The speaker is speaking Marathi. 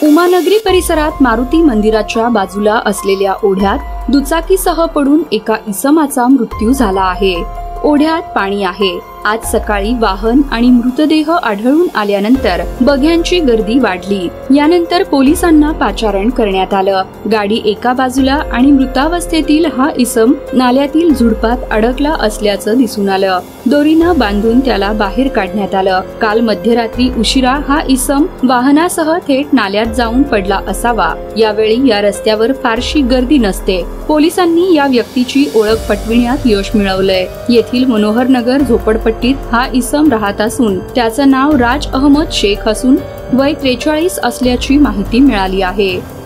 उमानगरी परिसरात मारुती मंदिराच्या बाजूला असलेल्या ओढ्यात दुचाकीसह पडून एका इसमाचा मृत्यू झाला आहे। ओढ्यात पाणी आहे। आज सकाळी वाहन आणि मृतदेह आढळून आल्यानंतर बघ्यांची गर्दी वाढली। यानंतर पोलिसांना पाचारण करण्यात आलं। गाडी एका बाजूला आणि मृतावस्थेतील हा इसम नाल्यातील झुडपात अडकला असल्याचं दिसून आलं। दोरीनं बांधून त्याला बाहेर काढण्यात आलं। काल मध्यरात्री उशिरा हा इसम वाहनासह थेट नाल्यात जाऊन पडला असावा। यावेळी या रस्त्यावर फारशी गर्दी नसते। पोलिसांनी या व्यक्तीची ओळख पटविण्यात यश मिळवलंय। येथील मनोहर नगर झोपडपट्टीत हा इसम राहत असून त्याचं नाव राज अहमद शेख असून वय 43 असल्याची माहिती मिळाली आहे।